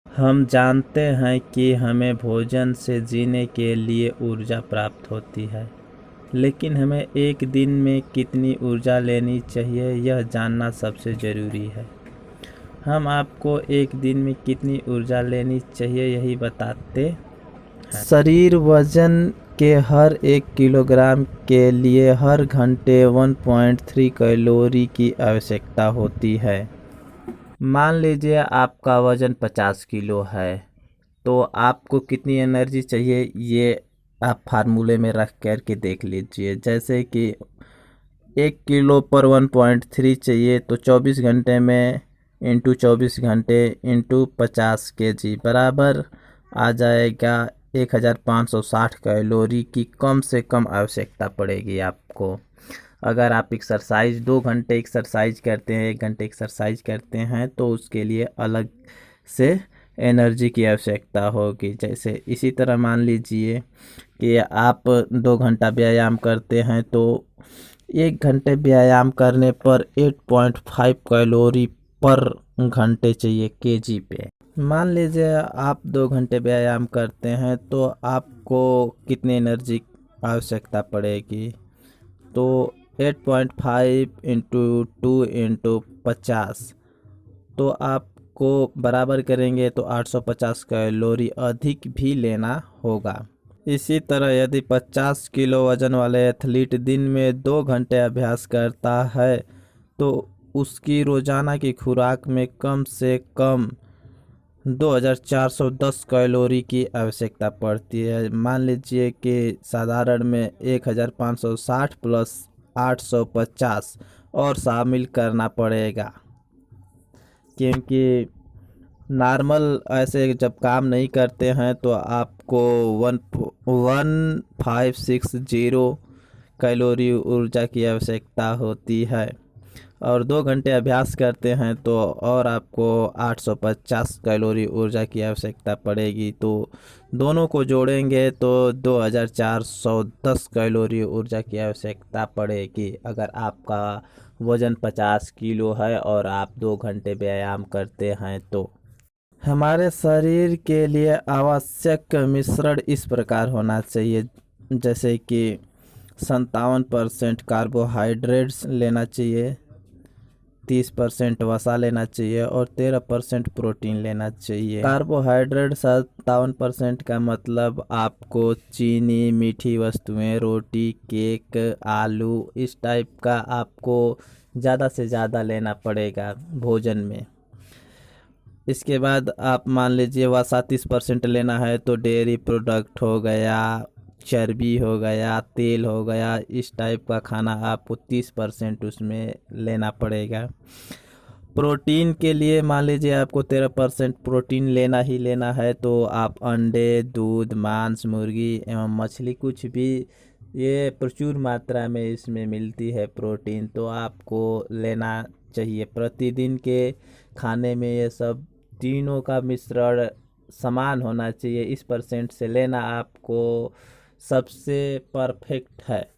हम जानते हैं कि हमें भोजन से जीने के लिए ऊर्जा प्राप्त होती है, लेकिन हमें एक दिन में कितनी ऊर्जा लेनी चाहिए यह जानना सबसे ज़रूरी है। हम आपको एक दिन में कितनी ऊर्जा लेनी चाहिए यही बताते हैं। शरीर वजन के हर 1 किलोग्राम के लिए हर घंटे 1.3 कैलोरी की आवश्यकता होती है। मान लीजिए आपका वज़न 50 किलो है, तो आपको कितनी एनर्जी चाहिए ये आप फार्मूले में रख कर के देख लीजिए। जैसे कि 1 किलो पर 1.3 चाहिए, तो 24 घंटे में इंटू 24 घंटे इंटू 50 kg बराबर आ जाएगा 1560 कैलोरी की कम से कम आवश्यकता पड़ेगी आपको। अगर आप एक्सरसाइज 2 घंटे एक्सरसाइज करते हैं, 1 घंटे एक्सरसाइज करते हैं, तो उसके लिए अलग से एनर्जी की आवश्यकता होगी। जैसे इसी तरह मान लीजिए कि आप 2 घंटा व्यायाम करते हैं, तो 1 घंटे व्यायाम करने पर 8.5 कैलोरी पर घंटे चाहिए केजी पे। मान लीजिए आप 2 घंटे व्यायाम करते हैं, तो आपको कितनी एनर्जी आवश्यकता पड़ेगी। तो 8.5 इंटू 2 इंटू 50, तो आपको बराबर करेंगे तो 850 कैलोरी अधिक भी लेना होगा। इसी तरह यदि 50 किलो वजन वाले एथलीट दिन में 2 घंटे अभ्यास करता है, तो उसकी रोजाना की खुराक में कम से कम 2410 कैलोरी की आवश्यकता पड़ती है। मान लीजिए कि साधारण में 1560 प्लस 850 और शामिल करना पड़ेगा, क्योंकि नॉर्मल ऐसे जब काम नहीं करते हैं तो आपको 1560 कैलोरी ऊर्जा की आवश्यकता होती है, और 2 घंटे अभ्यास करते हैं तो और आपको 850 कैलोरी ऊर्जा की आवश्यकता पड़ेगी। तो दोनों को जोड़ेंगे तो 2410 कैलोरी ऊर्जा की आवश्यकता पड़ेगी, अगर आपका वज़न 50 किलो है और आप 2 घंटे व्यायाम करते हैं तो। हमारे शरीर के लिए आवश्यक मिश्रण इस प्रकार होना चाहिए, जैसे कि 57% कार्बोहाइड्रेट्स लेना चाहिए, 30% वसा लेना चाहिए और 13% प्रोटीन लेना चाहिए। कार्बोहाइड्रेट 57% का मतलब आपको चीनी, मीठी वस्तुएं, रोटी, केक, आलू इस टाइप का आपको ज़्यादा से ज़्यादा लेना पड़ेगा भोजन में। इसके बाद आप मान लीजिए वसा 30% लेना है, तो डेयरी प्रोडक्ट हो गया, चर्बी हो गया, तेल हो गया, इस टाइप का खाना आपको 30% उसमें लेना पड़ेगा। प्रोटीन के लिए मान लीजिए आपको 13% प्रोटीन लेना ही लेना है, तो आप अंडे, दूध, मांस, मुर्गी एवं मछली कुछ भी ये प्रचुर मात्रा में इसमें मिलती है प्रोटीन, तो आपको लेना चाहिए। प्रतिदिन के खाने में ये सब तीनों का मिश्रण समान होना चाहिए, इस परसेंट से लेना आपको सबसे परफेक्ट है।